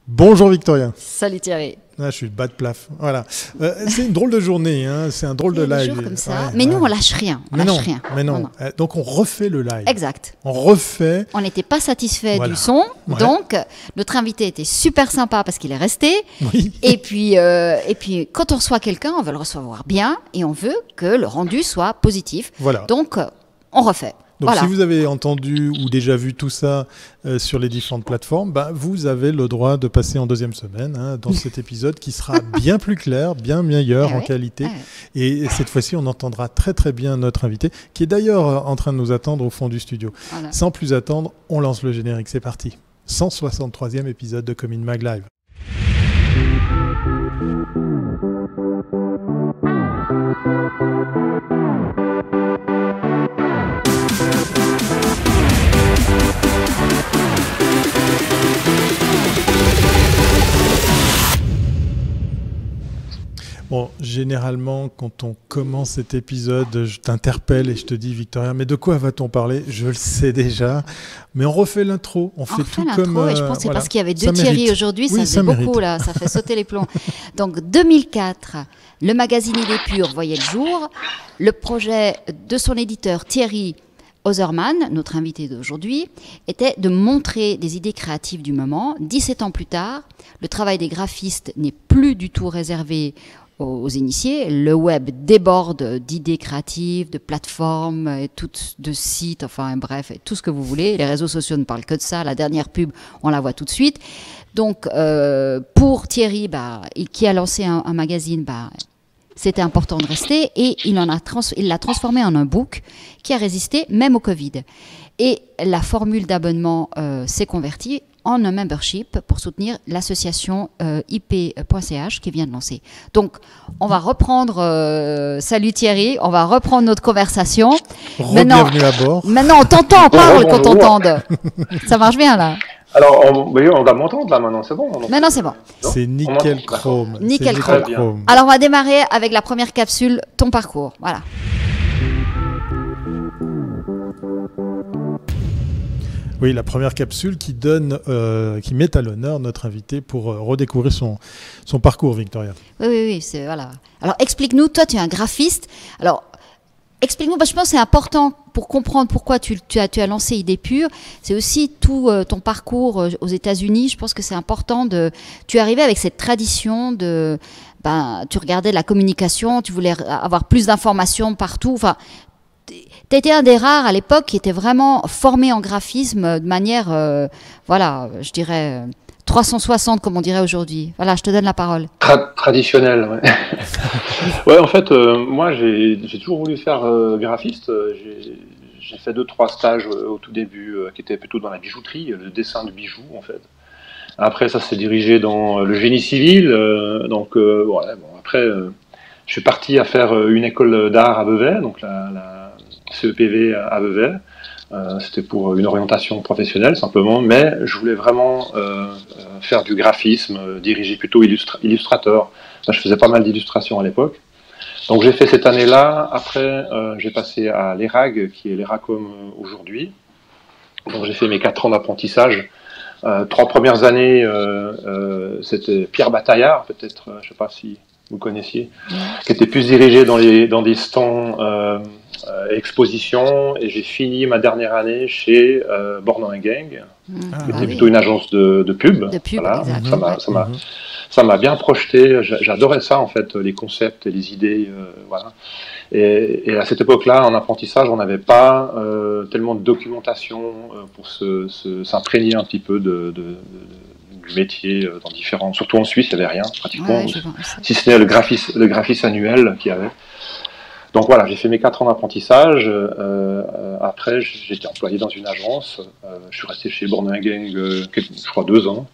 Bonjour Victoria. Salut Thierry. Ah, je suis le bas de plaf. Voilà. C'est une drôle de journée, hein. C'est un drôle de live. Des jours comme ça. Mais nous, on lâche rien. Mais non. Donc on refait le live. Exact. On refait. On n'était pas satisfait du son, donc notre invité était super sympa parce qu'il est resté. Oui. Et puis quand on reçoit quelqu'un, on veut le recevoir bien et on veut que le rendu soit positif. Voilà. Donc on refait. Donc voilà. Si vous avez entendu ou déjà vu tout ça sur les différentes plateformes, vous avez le droit de passer en deuxième semaine dans cet épisode qui sera bien plus clair, bien meilleur en qualité. Et cette fois-ci, on entendra très très bien notre invité, qui est d'ailleurs en train de nous attendre au fond du studio. Voilà. Sans plus attendre, on lance le générique, c'est parti. 163e épisode de Comin Mag Live. Bon, généralement, quand on commence cet épisode, je t'interpelle et je te dis, Victoria, mais de quoi va-t-on parler? Je le sais déjà, mais on refait l'intro. On fait tout comme... Et je pense que c'est parce qu'il y avait deux Thierry aujourd'hui, ça faisait beaucoup, là, ça fait sauter les plombs. Donc, 2004, le magazine Idées Pures voyait le jour. Le projet de son éditeur Thierry Otherman, notre invité d'aujourd'hui, était de montrer des idées créatives du moment. 17 ans plus tard, le travail des graphistes n'est plus du tout réservé aux initiés. Le web déborde d'idées créatives, de plateformes, de sites, enfin bref, tout ce que vous voulez. Les réseaux sociaux ne parlent que de ça. La dernière pub, on la voit tout de suite. Donc, pour Thierry, qui a lancé un magazine, c'était important de rester et il l'a transformé en un book qui a résisté même au Covid. Et la formule d'abonnement s'est convertie en un membership pour soutenir l'association IP.ch qui vient de lancer. Donc, on va reprendre... salut Thierry, on va reprendre notre conversation. Bienvenue à bord. Maintenant, on t'entend, parle qu'on t'entende. Ça marche bien, là. Alors, on va m'entendre là maintenant, c'est bon. Maintenant, c'est bon. C'est nickel chrome. Nickel chrome. Alors, on va démarrer avec la première capsule, ton parcours. Voilà. Oui, la première capsule qui met à l'honneur notre invité pour redécouvrir son parcours, Victoria. Oui, voilà. Alors, explique-nous, toi, tu es un graphiste. Alors, explique-nous, je pense que c'est important pour comprendre pourquoi tu as lancé Idées Pures. C'est aussi tout ton parcours aux États-Unis. Je pense que c'est important tu es arrivé avec cette tradition de... tu regardais la communication, tu voulais avoir plus d'informations partout. Enfin, tu étais un des rares à l'époque qui était vraiment formé en graphisme de manière, je dirais... 360 comme on dirait aujourd'hui. Voilà, je te donne la parole. Traditionnel, ouais. Ouais, en fait, moi j'ai toujours voulu faire graphiste. J'ai fait 2-3 stages au tout début qui étaient plutôt dans la bijouterie, le dessin de bijoux en fait. Après ça s'est dirigé dans le génie civil. Après je suis parti à faire une école d'art à Vevey, donc la CEPV à Vevey. C'était pour une orientation professionnelle simplement, mais je voulais vraiment faire du graphisme, diriger plutôt illustrateur. Je faisais pas mal d'illustrations à l'époque. Donc j'ai fait cette année-là. Après, j'ai passé à l'ERAG, qui est l'ERACOM aujourd'hui. Donc j'ai fait mes 4 ans d'apprentissage. 3 premières années, c'était Pierre Bataillard, peut-être, je sais pas si vous connaissiez, qui était plus dirigé dans des stands expositions, et j'ai fini ma dernière année chez Born Gang, qui était plutôt une agence de pub. Voilà. Ça m'a bien projeté, j'adorais ça en fait, les concepts et les idées, voilà. Et à cette époque-là, en apprentissage, on n'avait pas tellement de documentation pour s'imprégner un petit peu du métier dans différents... Surtout en Suisse, il n'y avait rien pratiquement, si ce n'est le graphisme annuel qu'il y avait. Donc voilà, j'ai fait mes 4 ans d'apprentissage. Après, j'étais employé dans une agence. Je suis resté chez Born Gang, je crois 2 ans.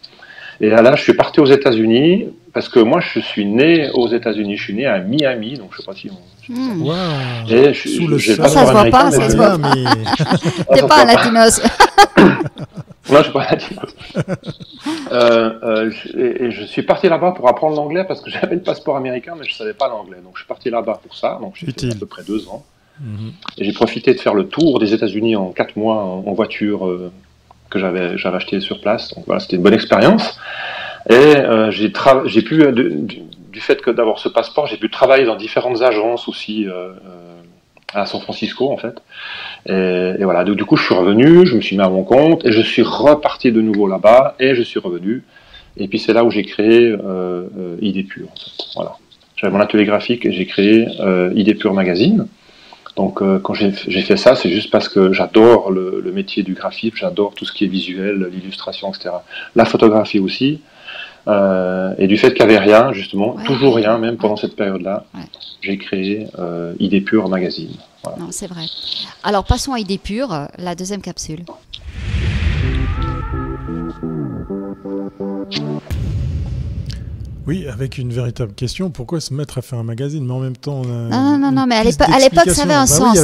Et là, je suis parti aux États-Unis parce que moi, je suis né aux États-Unis. Je suis né à Miami, donc je sais pas si on. Wow. Et sous le ça se voit pas, ça se voit pas. T'es pas un latinos. Non, je suis pas latinos. Et je suis parti là-bas pour apprendre l'anglais parce que j'avais le passeport américain, mais je savais pas l'anglais. Donc je suis parti là-bas pour ça. Donc j'ai fait à peu près 2 ans. Et j'ai profité de faire le tour des États-Unis en 4 mois en voiture que j'avais acheté sur place. Donc voilà, c'était une bonne expérience. Et j'ai pu, du fait d'avoir ce passeport, j'ai pu travailler dans différentes agences aussi à San Francisco en fait. Et voilà, du coup je suis revenu, je me suis mis à mon compte et je suis reparti de nouveau là-bas et je suis revenu. Et puis c'est là où j'ai créé Idées Pures. En fait. Voilà. J'avais mon atelier graphique et j'ai créé Idées Pures Magazine. Donc quand j'ai fait ça, c'est juste parce que j'adore le métier du graphisme, j'adore tout ce qui est visuel, l'illustration, etc. La photographie aussi. Et du fait qu'il n'y avait rien, justement, toujours rien, même pendant cette période-là, j'ai créé Idées Pures Magazine. Voilà. Non, c'est vrai. Alors passons à Idées Pures, la deuxième capsule. Oui, avec une véritable question, pourquoi se mettre à faire un magazine? Mais en même temps... Non, mais à l'époque, ça avait un sens.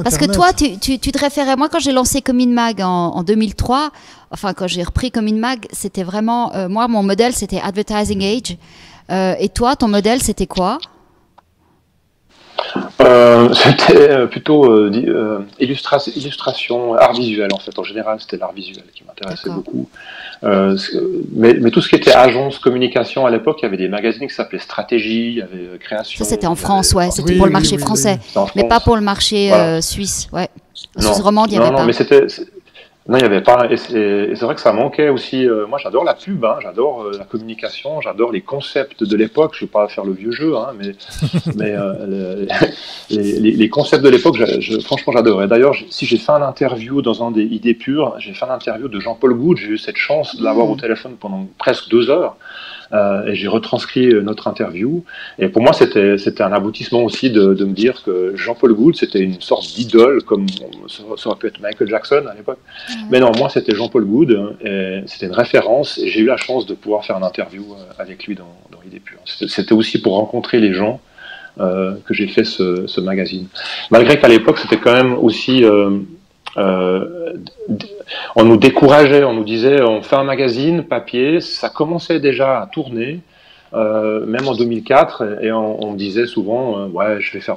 Parce que toi, tu te référais... Moi, quand j'ai lancé Comin Mag en 2003, enfin, quand j'ai repris Comin Mag, c'était vraiment... moi, mon modèle, c'était Advertising Age. Et toi, ton modèle, c'était quoi? C'était plutôt illustration, art visuel en fait. En général, c'était l'art visuel qui m'intéressait beaucoup. Mais tout ce qui était agence communication à l'époque, il y avait des magazines qui s'appelaient Stratégie, il y avait Création. Ça c'était en France, c'était pour le marché français, mais pas pour le marché suisse. Ouais. Suisse romande, il n'y avait pas. Non, mais non, il n'y avait pas. Et c'est vrai que ça manquait aussi. Moi, j'adore la pub, j'adore la communication, j'adore les concepts de l'époque. Je ne vais pas faire le vieux jeu, mais les concepts de l'époque, franchement, j'adorais. D'ailleurs, si j'ai fait un interview dans un des Idées Pures, j'ai fait un interview de Jean-Paul Goude. J'ai eu cette chance de l'avoir au téléphone pendant presque 2 heures. Et j'ai retranscrit notre interview. Et pour moi, c'était un aboutissement aussi de me dire que Jean-Paul Goude, c'était une sorte d'idole, comme ça aurait pu être Michael Jackson à l'époque. Mais non, moi, c'était Jean-Paul Goude, et c'était une référence, et j'ai eu la chance de pouvoir faire un interview avec lui dans Idées Pures. C'était aussi pour rencontrer les gens que j'ai fait ce magazine. Malgré qu'à l'époque, c'était quand même aussi... on nous décourageait, on nous disait on fait un magazine papier, ça commençait déjà à tourner, même en 2004, et on me disait souvent ouais, je vais faire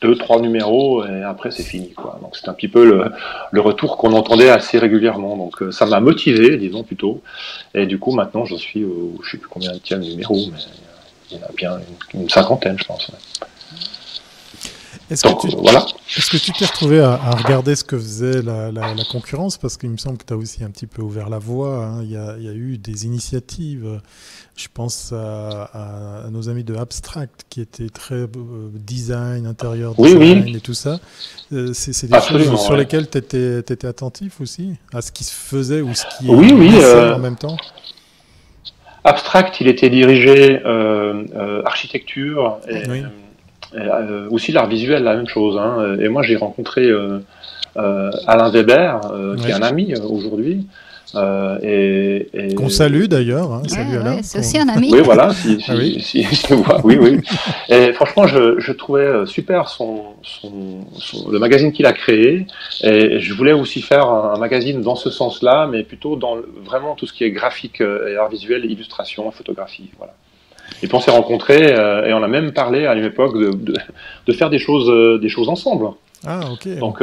2-3 numéros et après c'est fini, quoi. Donc c'est un petit peu le retour qu'on entendait assez régulièrement, donc ça m'a motivé, disons plutôt, et du coup maintenant j'en suis au, je sais plus combien de numéro, mais il y en a bien une cinquantaine, je pense. Ouais. Est-ce que tu t'es retrouvé à regarder ce que faisait la concurrence? Parce qu'il me semble que tu as aussi un petit peu ouvert la voie. Il y a eu des initiatives. Je pense à nos amis de Abstract qui étaient très design, intérieur design et tout ça. C'est des choses sur lesquelles tu étais attentif aussi? À ce qui se faisait ou ce qui est en même temps? Abstract, il était dirigé architecture et... aussi l'art visuel, la même chose. Et moi, j'ai rencontré Alain Weber, qui est un ami aujourd'hui. Qu'on salue d'ailleurs. Salut Alain. C'est aussi un ami. Oui, voilà. Oui. Et franchement, je trouvais super le magazine qu'il a créé. Et je voulais aussi faire un magazine dans ce sens-là, mais plutôt dans vraiment tout ce qui est graphique et art visuel, illustration, photographie. Voilà. Et puis on s'est rencontrés et on a même parlé à une époque de faire des choses ensemble. Ah, ok. Donc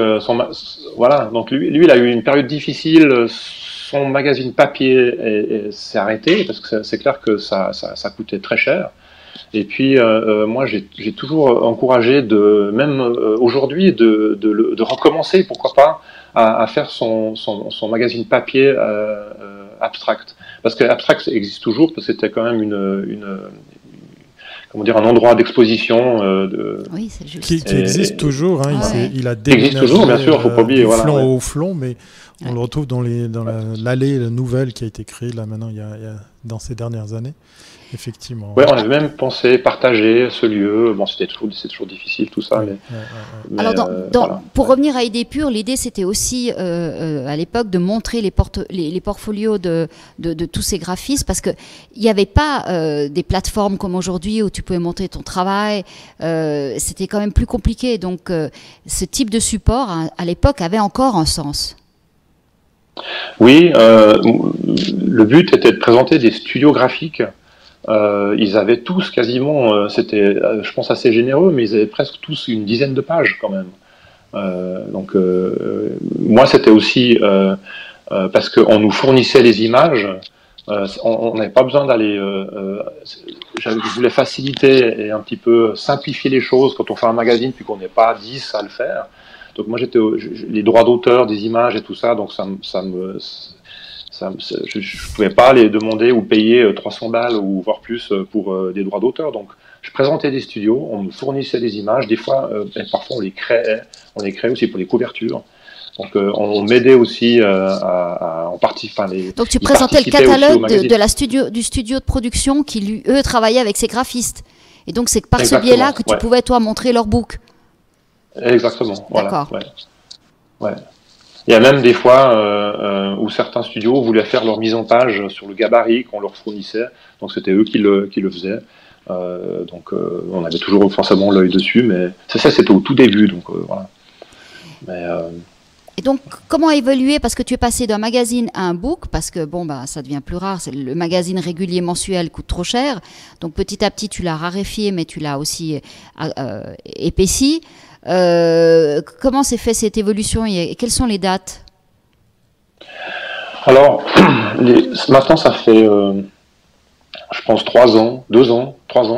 voilà. Donc lui, il a eu une période difficile. Son magazine papier s'est arrêté parce que c'est clair que ça coûtait très cher. Et puis moi, j'ai toujours encouragé même aujourd'hui, de recommencer, pourquoi pas, à faire son magazine papier Abstract. Parce que Abstract existe toujours, parce que c'était quand même comment dire, un endroit d'exposition oui, c'est juste. Qui existe toujours. Il a déménagé, existe toujours, bien sûr, faut pas oublier. Au Flon, mais on le retrouve dans l'allée nouvelle qui a été créée là maintenant, dans ces dernières années. Effectivement. Ouais, on avait même pensé partager ce lieu. Bon, c'est toujours difficile tout ça. Mais alors, pour revenir à Idées Pures, l'idée c'était aussi à l'époque de montrer les portfolios de tous ces graphistes, parce que il n'y avait pas des plateformes comme aujourd'hui où tu pouvais montrer ton travail. C'était quand même plus compliqué. Donc, ce type de support à l'époque avait encore un sens. Oui, le but était de présenter des studios graphiques. Ils avaient tous quasiment, c'était je pense assez généreux, mais ils avaient presque tous une dizaine de pages quand même. Donc moi c'était aussi parce qu'on nous fournissait les images, on n'avait pas besoin d'aller. Je voulais faciliter et un petit peu simplifier les choses quand on fait un magazine, puis qu'on n'est pas 10 à le faire. Donc moi, les droits d'auteur des images et tout ça, donc je ne pouvais pas les demander ou payer 300 balles ou voire plus pour des droits d'auteur. Donc je présentais des studios, on me fournissait des images, des fois, parfois on les créait aussi pour les couvertures. Donc on m'aidait aussi en partie. Donc tu présentais le catalogue du studio de production qui, eux, travaillaient avec ces graphistes. Et donc c'est par ce biais-là que tu pouvais, toi, montrer leur book. Exactement, voilà. D'accord. Ouais. Il y a même des fois où certains studios voulaient faire leur mise en page sur le gabarit qu'on leur fournissait. Donc c'était eux qui le faisaient. Donc on avait toujours forcément l'œil dessus, mais ça c'était au tout début. Donc voilà. Et donc, comment évoluer? Parce que tu es passé d'un magazine à un book, parce que bon, bah, ça devient plus rare. Le magazine régulier mensuel coûte trop cher. Donc, petit à petit, tu l'as raréfié, mais tu l'as aussi épaissi. Comment s'est fait cette évolution et quelles sont les dates? Alors, maintenant, ça fait, je pense, 3 ans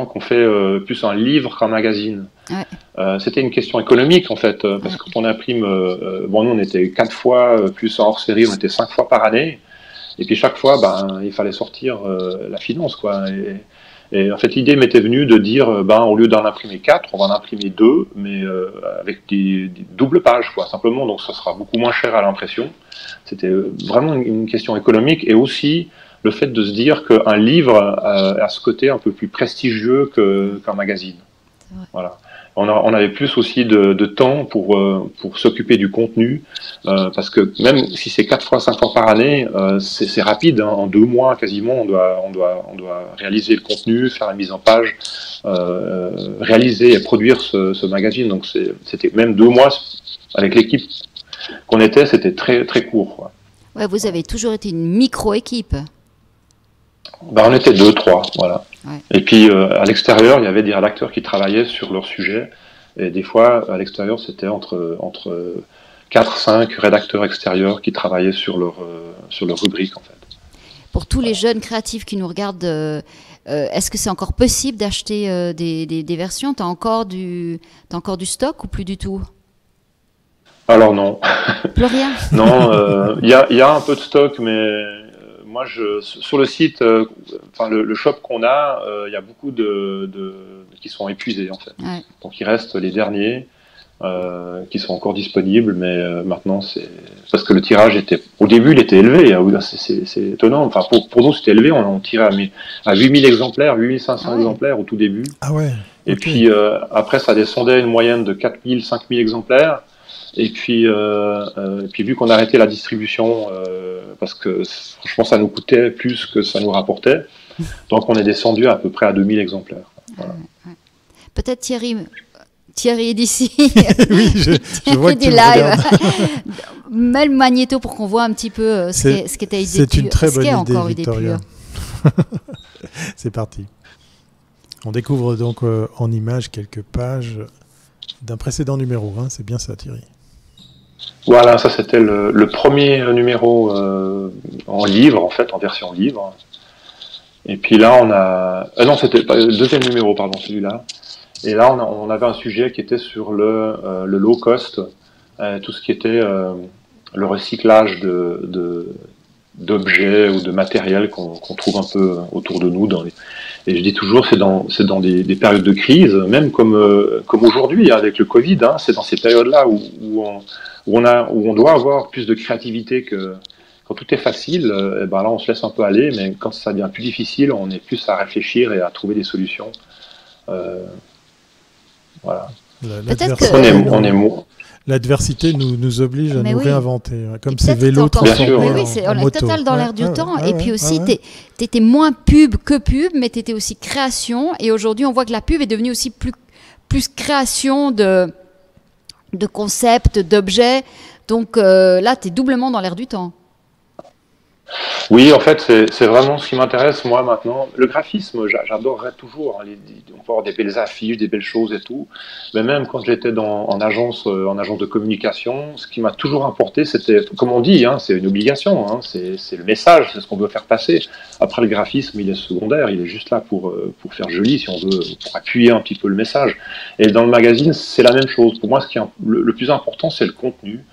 qu'on fait plus un livre qu'un magazine. Ouais. C'était une question économique en fait, parce que quand on imprime, nous on était 4 fois plus en hors série, on était 5 fois par année, et puis chaque fois, il fallait sortir la finance, quoi. Et en fait, l'idée m'était venue de dire, au lieu d'en imprimer 4, on va en imprimer 2, mais avec des doubles pages, quoi, simplement. Donc ça sera beaucoup moins cher à l'impression. C'était vraiment une question économique, et aussi le fait de se dire qu'un livre a ce côté un peu plus prestigieux qu'un magazine. Voilà. On avait plus aussi de temps pour s'occuper du contenu, parce que même si c'est 4 fois, 5 fois par année, c'est rapide, hein, en 2 mois quasiment, on doit réaliser le contenu, faire la mise en page, réaliser et produire ce magazine. Donc c'était même 2 mois avec l'équipe qu'on était, c'était très très court, quoi. Ouais, vous avez toujours été une micro-équipe. On était 2, 3, voilà. Ouais. Et puis à l'extérieur, il y avait des rédacteurs qui travaillaient sur leur sujet. Et des fois, à l'extérieur, c'était entre 4, 5 rédacteurs extérieurs qui travaillaient sur leur rubrique, en fait. Pour tous les jeunes créatifs qui nous regardent, est-ce que c'est encore possible d'acheter des versions? T'as encore du stock ou plus du tout? Alors non. Plus rien? Non, il y a un peu de stock, mais moi, sur le site, le shop qu'on a, il y a beaucoup qui sont épuisés en fait. Ouais. Donc il reste les derniers qui sont encore disponibles, mais maintenant c'est parce que le tirage au début il était élevé. C'est étonnant. Enfin pour nous c'était élevé. On tirait à 8000 exemplaires, 8500 exemplaires au tout début. Ah ouais. Et puis après ça descendait à une moyenne de 4000, 5000 exemplaires. Et puis vu qu'on a arrêté la distribution, parce que franchement ça nous coûtait plus que ça nous rapportait, donc on est descendu à peu près à 2000 exemplaires. Voilà. Peut-être Thierry est d'ici. Oui, je vois que des lives. Mets le magnéto pour qu'on voit un petit peu ce qu'était idée. C'est une très bonne idée, Victoria. C'est parti. On découvre donc en images quelques pages d'un précédent numéro. Hein. C'est bien ça, Thierry. Voilà, ça c'était le premier numéro en livre, en fait, en version livre. Et puis là, on a... non, c'était le deuxième numéro, pardon, celui-là. Et là, on avait un sujet qui était sur le low cost, tout ce qui était le recyclage d'objets ou de matériel qu'on trouve un peu autour de nous. Et je dis toujours, c'est dans des périodes de crise, même comme aujourd'hui, avec le Covid, hein, c'est dans ces périodes-là où on doit avoir plus de créativité que quand tout est facile. Là, on se laisse un peu aller, mais quand ça devient plus difficile, on est plus à réfléchir et à trouver des solutions. Voilà. L'adversité nous oblige à nous réinventer, comme ces vélos transformés on est total dans l'air du temps. Et puis aussi, tu étais moins pub que pub, mais tu étais aussi création. Et aujourd'hui, on voit que la pub est devenue aussi plus création de concepts, d'objets. Donc là, tu es doublement dans l'air du temps. Oui, en fait, c'est vraiment ce qui m'intéresse, moi, maintenant. Le graphisme, j'adorerais toujours. Hein, on peut avoir des belles affiches, des belles choses et tout. Mais même quand j'étais en agence de communication, ce qui m'a toujours importé, c'était, comme on dit, hein, c'est une obligation. Hein, c'est le message, c'est ce qu'on veut faire passer. Après, le graphisme, il est secondaire. Il est juste là pour faire joli, si on veut, pour appuyer un petit peu le message. Et dans le magazine, c'est la même chose. Pour moi, ce qui est le plus important, c'est le contenu.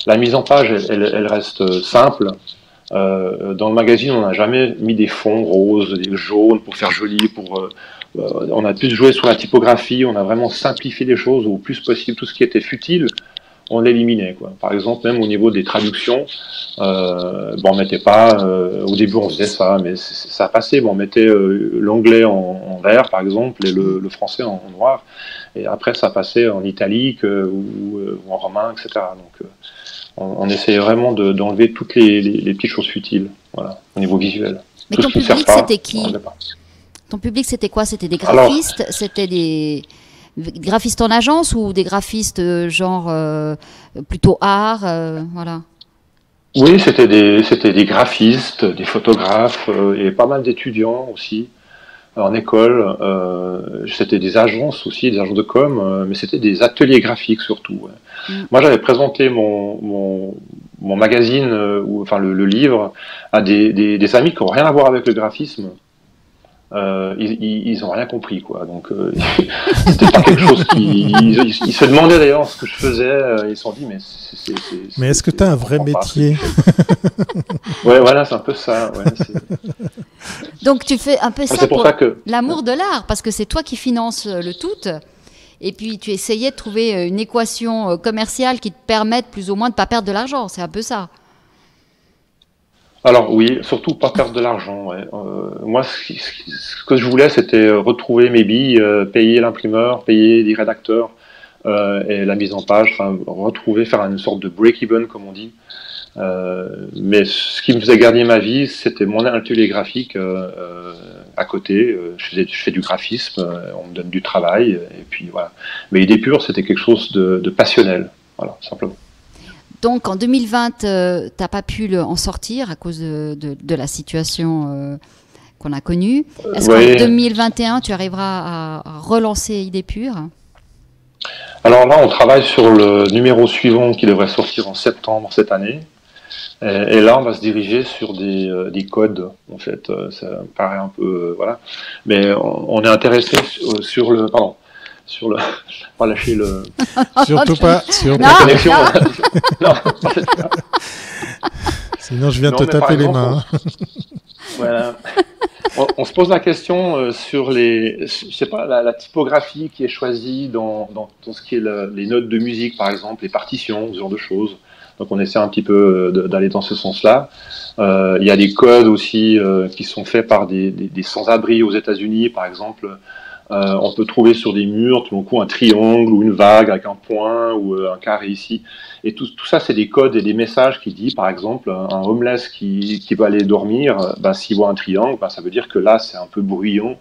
La mise en page, elle reste simple. Dans le magazine, on n'a jamais mis des fonds roses, des jaunes pour faire joli. On a plus joué sur la typographie, on a vraiment simplifié les choses au plus possible. Tout ce qui était futile, on l'éliminait. Par exemple, même au niveau des traductions, on mettait pas. Au début, on faisait ça, mais ça a passé. On mettait l'anglais en vert, par exemple, et le français en noir. Et après, ça passait en italique ou en romain, etc. Donc, on essayait vraiment d'enlever toutes les petites choses futiles, voilà, au niveau visuel. Mais ton public, c'était qui? Ton public, c'était quoi? C'était des graphistes? C'était des graphistes en agence ou des graphistes genre plutôt art, voilà? Oui, c'était des graphistes, des photographes et pas mal d'étudiants aussi. En école, c'était des agences aussi, des agences de com, mais c'était des ateliers graphiques surtout. Ouais. Moi, j'avais présenté mon magazine, enfin le livre, à des amis qui n'ont rien à voir avec le graphisme. Ils n'ont rien compris, quoi. Donc, c'était pas quelque chose ils se demandaient d'ailleurs ce que je faisais. Ils se sont dit, mais est-ce que tu as un vrai métier? Ouais, voilà, c'est un peu ça. Ouais, donc, tu fais un peu ça pour l'amour de l'art, parce que c'est toi qui finances le tout. Et puis, tu essayais de trouver une équation commerciale qui te permette plus ou moins de ne pas perdre de l'argent. C'est un peu ça. Alors oui, surtout pas perdre de l'argent. Ouais. Moi, ce que je voulais, c'était retrouver mes billes, payer l'imprimeur, payer les rédacteurs et la mise en page, enfin retrouver, faire une sorte de break-even, comme on dit. Mais ce qui me faisait gagner ma vie, c'était mon atelier graphique à côté. Je fais du graphisme, on me donne du travail, et puis voilà. Mais Idées Pures, c'était quelque chose de passionnel, voilà, simplement. Donc en 2020, tu n'as pas pu en sortir à cause de la situation qu'on a connue. Est-ce qu'en 2021, tu arriveras à relancer Idées Pures? Alors là, on travaille sur le numéro suivant qui devrait sortir en septembre cette année. Et là, on va se diriger sur des codes, en fait. Ça me paraît un peu... voilà. Mais on est intéressé sur le... Pardon. Sur le... pas lâcher le... Surtout pas. La connexion. Non. Sinon, je viens te taper les mains. Voilà. On se pose la question sur je sais pas, la typographie qui est choisie dans ce qui est les notes de musique, par exemple, les partitions, ce genre de choses. Donc on essaie un petit peu d'aller dans ce sens-là. Il y a des codes aussi qui sont faits par des sans-abri aux États-Unis, par exemple. On peut trouver sur des murs tout d'un coup un triangle ou une vague avec un point ou un carré ici. Et tout ça, c'est des codes et des messages qui disent, par exemple, un homeless qui va aller dormir, s'il voit un triangle, ça veut dire que là, c'est un peu bruyant.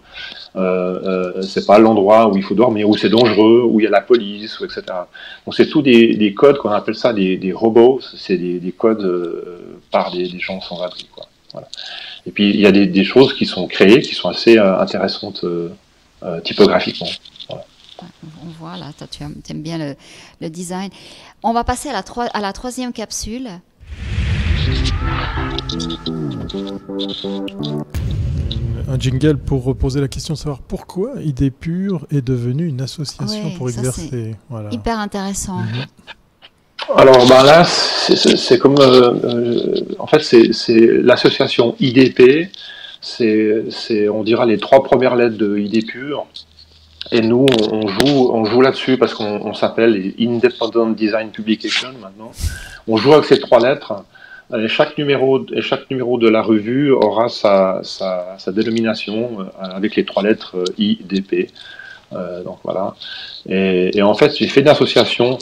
C'est pas l'endroit où il faut dormir, où c'est dangereux, où il y a la police, etc. Donc c'est tout des codes qu'on appelle ça des robots. C'est des codes par des gens sans abri, quoi. Voilà. Et puis il y a des choses qui sont créées, qui sont assez intéressantes typographiquement. Voilà. On voit là, toi, tu aimes bien le design. On va passer à la troisième capsule. Un jingle pour reposer la question, savoir pourquoi Idées Pures est devenue une association pour exercer. Voilà. Hyper intéressant. Alors là, c'est comme en fait c'est l'association IDP. C'est on dira les 3 premières lettres de Idées Pures. Et nous, on joue là-dessus parce qu'on s'appelle Independent Design Publication maintenant. On joue avec ces 3 lettres. Et chaque numéro de la revue aura sa dénomination avec les 3 lettres IDP. Donc voilà. Et en fait, j'ai fait une association.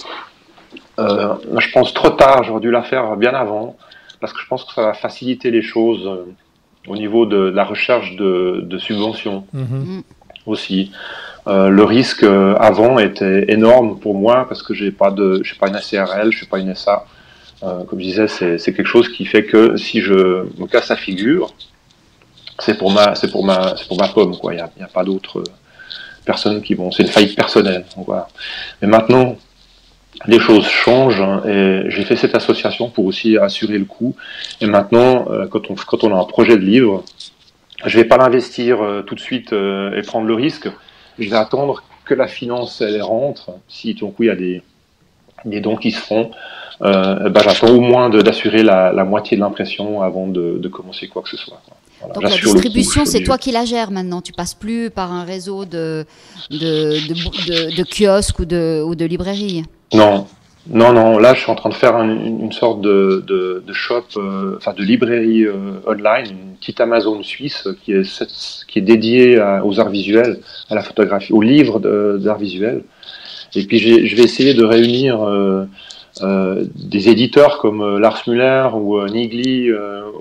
Je pense trop tard. J'aurais dû la faire bien avant parce que je pense que ça va faciliter les choses au niveau de la recherche de subventions aussi. Le risque avant était énorme pour moi parce que j'ai pas une SCRL, je suis pas une SA. Comme je disais, c'est quelque chose qui fait que si je me casse la figure, c'est pour ma pomme, quoi. Il y a pas d'autres personnes qui vont. C'est une faillite personnelle. Donc, voilà. Mais maintenant, les choses changent, hein, et j'ai fait cette association pour aussi assurer le coup. Et maintenant, quand on a un projet de livre, je vais pas l'investir tout de suite et prendre le risque. Je vais attendre que la finance elle rentre. Si tout d'un coup il y a des dons qui se font, j'attends au moins d'assurer la moitié de l'impression avant de commencer quoi que ce soit. Voilà, donc la distribution, c'est toi qui la gères maintenant. Tu passes plus par un réseau de kiosques ou de librairies. Non. Là, je suis en train de faire une sorte de shop, de librairie online, une petite Amazon suisse qui est dédiée aux arts visuels, à la photographie, aux livres d'arts visuels. Et puis, je vais essayer de réunir des éditeurs comme Lars Müller ou Nigli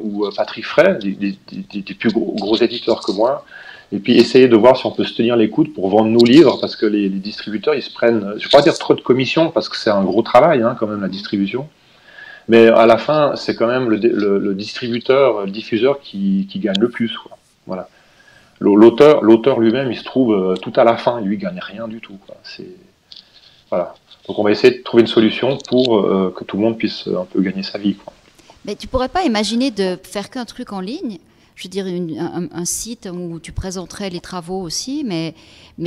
ou Patrick Frey, des plus gros éditeurs que moi, et puis essayer de voir si on peut se tenir les coudes pour vendre nos livres, parce que les distributeurs, ils se prennent, je ne vais pas dire trop de commissions, parce que c'est un gros travail quand même la distribution, mais à la fin, c'est quand même le distributeur, le diffuseur qui gagne le plus, quoi. Voilà. L'auteur lui-même, il se trouve tout à la fin, lui, il gagne rien du tout, quoi. Voilà. Donc on va essayer de trouver une solution pour que tout le monde puisse un peu gagner sa vie, quoi. Mais tu pourrais pas imaginer de faire qu'un truc en ligne, je veux dire un site où tu présenterais les travaux aussi, mais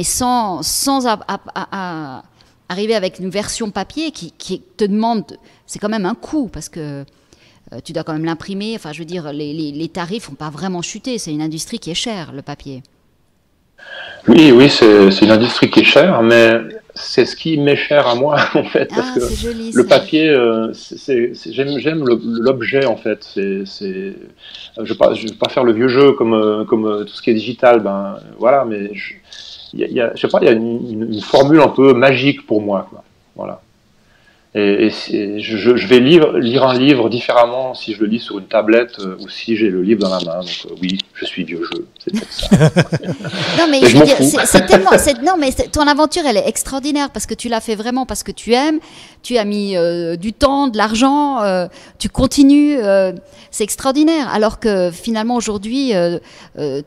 sans arriver avec une version papier qui te demande, c'est quand même un coût, parce que tu dois quand même l'imprimer, enfin je veux dire, les tarifs n'ont pas vraiment chuté, c'est une industrie qui est chère, le papier. Oui, c'est une industrie qui est chère, mais c'est ce qui m'est cher à moi, en fait, parce que joli, le papier, j'aime l'objet, en fait. Je vais pas faire le vieux jeu comme tout ce qui est digital, voilà, mais il y a une formule un peu magique pour moi, quoi. Voilà. Et je vais lire un livre différemment si je le lis sur une tablette ou si j'ai le livre dans la main. Donc oui, je suis vieux jeu, c'est peut-être ça. Non mais je veux dire, c'est tellement, non mais ton aventure elle est extraordinaire parce que tu l'as fait vraiment parce que tu aimes, tu as mis du temps, de l'argent, tu continues, c'est extraordinaire. Alors que finalement aujourd'hui,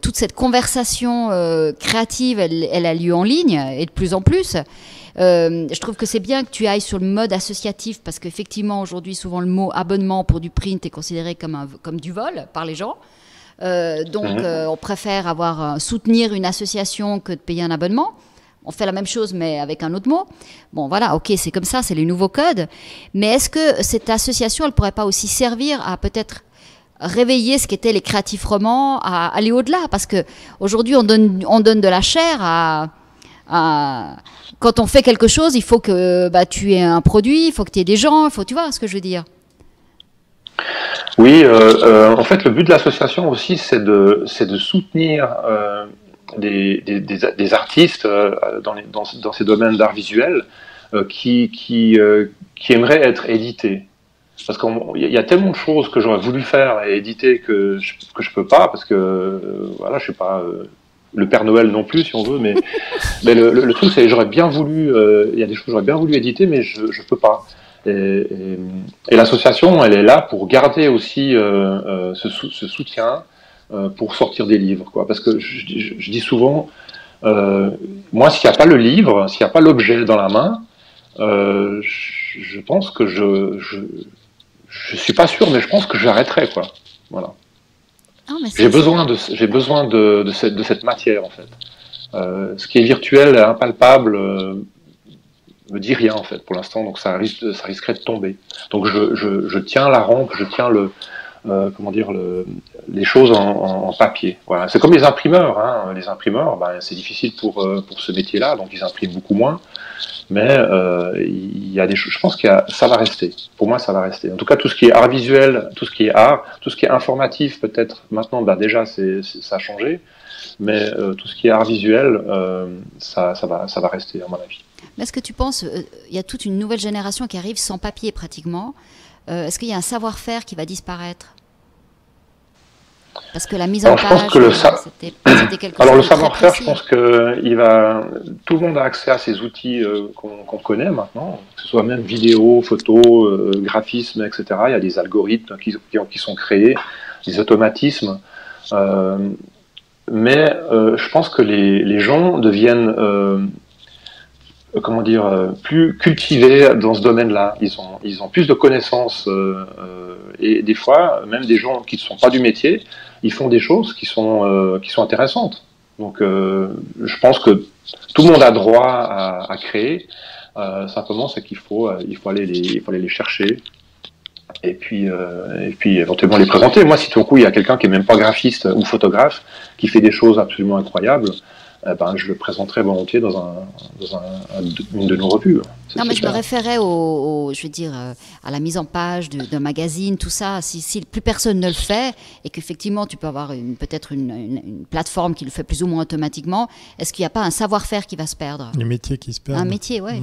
toute cette conversation créative, elle a lieu en ligne et de plus en plus. Je trouve que c'est bien que tu ailles sur le mode associatif parce qu'effectivement aujourd'hui souvent le mot abonnement pour du print est considéré comme du vol par les gens. On préfère soutenir une association que de payer un abonnement. On fait la même chose mais avec un autre mot. Bon voilà, ok, c'est comme ça, c'est les nouveaux codes. Mais est-ce que cette association elle pourrait pas aussi servir à peut-être réveiller ce qu'étaient les créatifs romans, à aller au-delà? Parce que aujourd'hui on donne de la chair quand on fait quelque chose, il faut que tu aies un produit, il faut que tu aies des gens, tu vois ce que je veux dire? Oui, en fait, le but de l'association aussi, c'est de soutenir des artistes dans ces domaines d'art visuel qui aimeraient être édités. Parce qu'il y a tellement de choses que j'aurais voulu faire et éditer que je peux pas, parce que voilà, je suis pas le Père Noël non plus, si on veut, mais le truc, c'est que j'aurais bien voulu, il y a des choses que j'aurais bien voulu éditer, mais je peux pas. Et l'association, elle est là pour garder aussi ce soutien pour sortir des livres, quoi. Parce que je dis souvent, moi, s'il n'y a pas le livre, s'il n'y a pas l'objet dans la main, je pense que je suis pas sûr, mais je pense que j'arrêterai, quoi. Voilà. J'ai besoin de cette matière, en fait. Ce qui est virtuel, impalpable, me dit rien, en fait, pour l'instant, donc ça risquerait de tomber. Donc je tiens la rampe, je tiens les choses en papier. Voilà. C'est comme les imprimeurs, hein. Les imprimeurs, c'est difficile pour ce métier-là, donc ils impriment beaucoup moins. Mais il y a des choses, je pense que ça va rester. Pour moi, ça va rester. En tout cas, tout ce qui est art visuel, tout ce qui est art, tout ce qui est informatif, peut-être maintenant, déjà, ça a changé. Mais tout ce qui est art visuel, ça va rester, à mon avis. Est-ce que tu penses, il y a toute une nouvelle génération qui arrive sans papier pratiquement. Est-ce qu'il y a un savoir-faire qui va disparaître? Parce que la mise en page, c'était quelque chose. Alors le savoir-faire, je pense que tout le monde a accès à ces outils qu'on connaît maintenant, que ce soit même vidéo, photo, graphisme, etc. Il y a des algorithmes qui sont créés, des automatismes. Mais je pense que les gens deviennent plus cultivés dans ce domaine-là. Ils ont plus de connaissances et des fois, même des gens qui ne sont pas du métier, ils font des choses qui sont intéressantes. Donc, je pense que tout le monde a droit à créer. Simplement, c'est qu'il faut aller les chercher. Et puis éventuellement les présenter. Moi, si tout d'un coup il y a quelqu'un qui est même pas graphiste ou photographe, qui fait des choses absolument incroyables, je le présenterai volontiers dans une de nos revues. Non, mais je me référais à la mise en page d'un magazine, tout ça. Si plus personne ne le fait, et qu'effectivement tu peux avoir peut-être une plateforme qui le fait plus ou moins automatiquement, est-ce qu'il n'y a pas un savoir-faire qui va se perdre? Les métiers qui se perdent. Un métier, oui.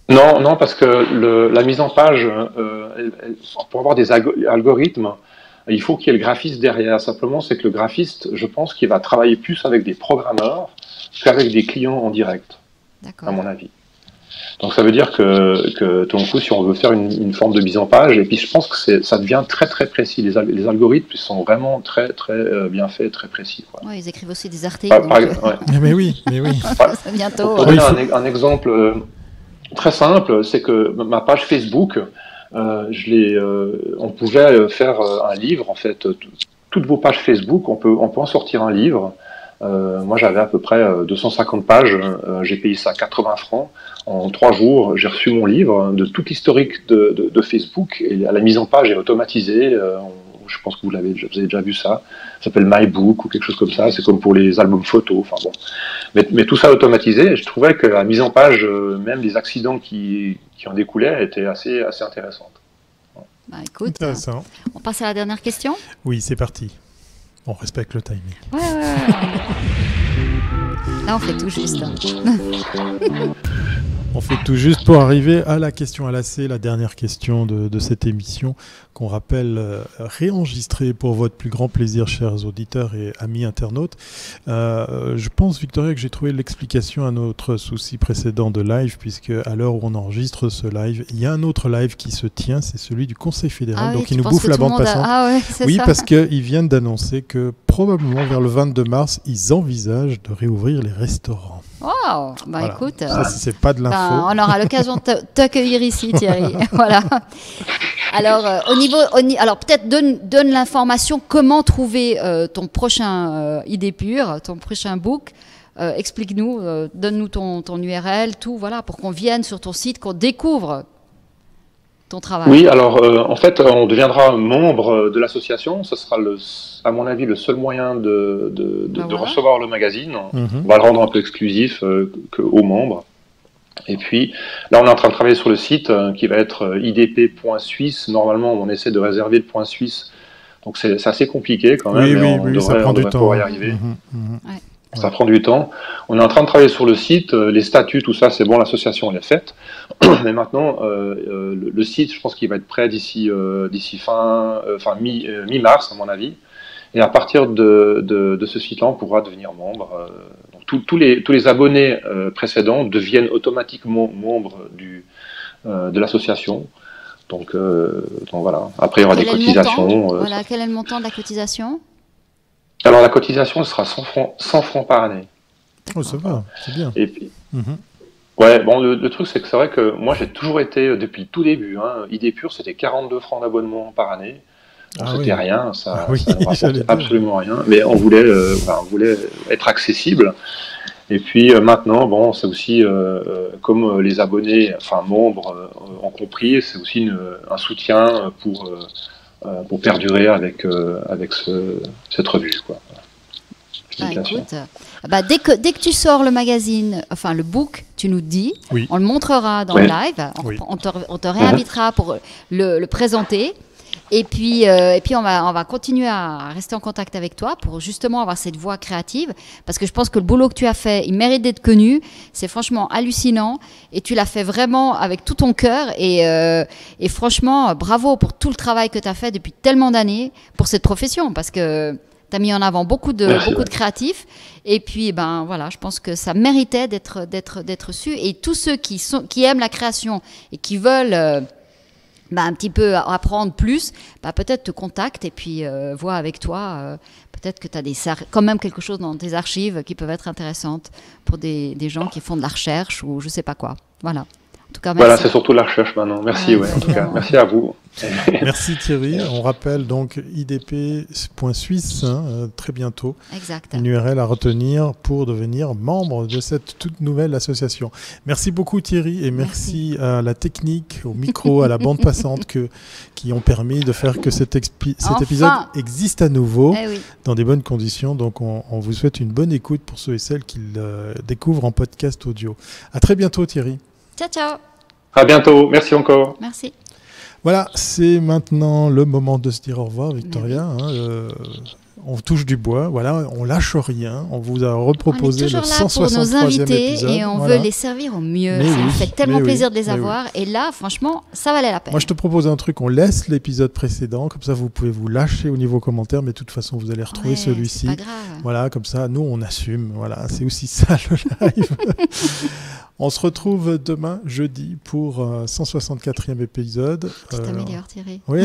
Non, parce que la mise en page, pour avoir des algorithmes, il faut qu'il y ait le graphiste derrière. Simplement, c'est que le graphiste, je pense qu'il va travailler plus avec des programmeurs qu'avec des clients en direct, à mon avis. Donc ça veut dire que tout d'un coup, si on veut faire une forme de mise en page, et puis je pense que ça devient très très précis. Les algorithmes sont vraiment très très bien faits, très précis. Ouais, ils écrivent aussi des articles. Mais oui. Bientôt. Pour donner un exemple très simple, c'est que ma page Facebook, on pouvait faire un livre, en fait. Toutes vos pages Facebook, on peut en sortir un livre. Moi, j'avais à peu près 250 pages. J'ai payé ça 80 francs. En 3 jours, j'ai reçu mon livre de tout l'historique de Facebook. Et la mise en page est automatisée. Je pense que vous avez déjà vu ça. Ça s'appelle MyBook ou quelque chose comme ça. C'est comme pour les albums photos. Enfin bon. Mais tout ça automatisé. Et je trouvais que la mise en page, même les accidents qui en découlaient, étaient assez intéressantes. Écoute, on passe à la dernière question. Oui, c'est parti. On respecte le timing. Ouais. Là, on fait tout juste. On fait tout juste pour arriver à la question à lacet, la dernière question de cette émission, qu'on rappelle réenregistrée pour votre plus grand plaisir, chers auditeurs et amis internautes. Je pense, Victoria, que j'ai trouvé l'explication à notre souci précédent de live, puisque à l'heure où on enregistre ce live, il y a un autre live qui se tient, c'est celui du Conseil fédéral, donc il nous bouffe la bande passante. Oui, parce qu'ils viennent d'annoncer que probablement vers le 22 mars, ils envisagent de réouvrir les restaurants. Wow, voilà. Écoute, ça c'est pas de l'info. On aura l'occasion de t'accueillir ici, Thierry. Voilà. Alors alors peut-être donne l'information comment trouver ton prochain idée pure, ton prochain book. Explique-nous, donne-nous ton URL, tout, voilà, pour qu'on vienne sur ton site, qu'on découvre ton travail. Oui, alors en fait, on deviendra membre de l'association. Ce sera, à mon avis, le seul moyen de recevoir le magazine. On va le rendre un peu exclusif aux membres. Et puis, là, on est en train de travailler sur le site qui va être idp.suisse. Normalement, on essaie de réserver le point suisse. Donc, c'est assez compliqué quand même. Oui, ça prend du temps. Pouvoir y arriver. Ça prend du temps. On est en train de travailler sur le site, les statuts, tout ça, c'est bon, l'association elle est faite. Mais maintenant, le site, je pense qu'il va être prêt d'ici mi-mars, à mon avis. Et à partir de ce site-là, on pourra devenir membre. Donc tous les abonnés précédents deviennent automatiquement membres de l'association. Donc voilà. Après, il y aura des cotisations. Quel est le montant de la cotisation ? Alors la cotisation sera 100 francs par année. Oh, ça va, c'est bien. Et puis, ouais, bon, le truc c'est que c'est vrai que moi j'ai toujours été, depuis le tout début, Idée Pure c'était 42 francs d'abonnement par année. Donc c'était rien, ça ne rapportait absolument rien. Mais on voulait être accessible. Et puis maintenant, bon, c'est aussi, comme les abonnés, enfin membres ont compris, c'est aussi un soutien pour perdurer avec cette revue, quoi. Écoute, dès que tu sors le magazine, enfin le book, tu nous dis, on le montrera dans le live, on te réinvitera pour le présenter. Et puis on va continuer à rester en contact avec toi pour justement avoir cette voix créative, parce que je pense que le boulot que tu as fait, il mérite d'être connu. C'est franchement hallucinant et tu l'as fait vraiment avec tout ton cœur et franchement, bravo pour tout le travail que tu as fait depuis tellement d'années pour cette profession, parce que Tu as mis en avant beaucoup de créatifs. Et puis, ben voilà, je pense que ça méritait d'être su. Et tous ceux qui aiment la création et qui veulent un petit peu apprendre plus, peut-être te contactent et puis voient avec toi. Peut-être que tu as quand même quelque chose dans tes archives qui peuvent être intéressantes pour des gens qui font de la recherche ou je sais pas quoi. Voilà. En tout cas, merci. Voilà, c'est surtout la recherche maintenant. Merci, en tout cas. Merci à vous. Merci Thierry. On rappelle donc idp.suisse très bientôt. Exact. Une URL à retenir pour devenir membre de cette toute nouvelle association. Merci beaucoup Thierry et merci à la technique, au micro, à la bande passante qui ont permis de faire que cet épisode existe à nouveau dans des bonnes conditions. Donc on vous souhaite une bonne écoute pour ceux et celles qui le découvrent en podcast audio. À très bientôt Thierry. Ciao, ciao. À bientôt. Merci encore. Merci. Voilà, c'est maintenant le moment de se dire au revoir, Victoria. On touche du bois, voilà, on lâche rien. On vous a reproposé le 163e épisode. On est toujours là pour nos invités et on veut les servir au mieux. Ça nous fait tellement plaisir de les avoir. Et là, franchement, ça valait la peine. Moi, je te propose un truc, on laisse l'épisode précédent, comme ça vous pouvez vous lâcher au niveau commentaire, mais de toute façon, vous allez retrouver celui-ci. C'est pas grave. Voilà, comme ça, nous, on assume. Voilà, c'est aussi ça le live. On se retrouve demain, jeudi, pour 164e épisode. Tu t'améliores, Thierry. Oui,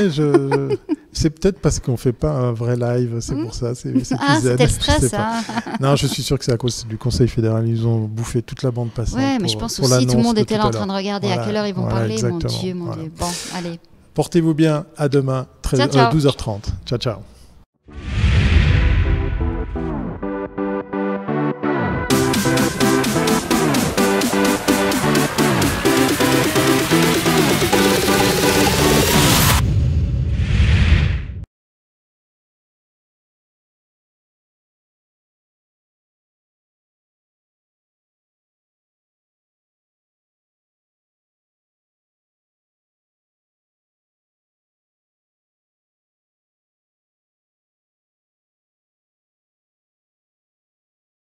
c'est peut-être parce qu'on ne fait pas un vrai live, c'est pour ça. C'est c'était le stress, hein. Non, je suis sûr que c'est à cause du Conseil fédéral. Ils ont bouffé toute la bande passante. Oui, mais je pense aussi tout le monde était là en train de regarder à quelle heure ils vont parler. Exactement. Mon Dieu. Bon, allez. Portez-vous bien, à demain, 12h30. Ciao, ciao.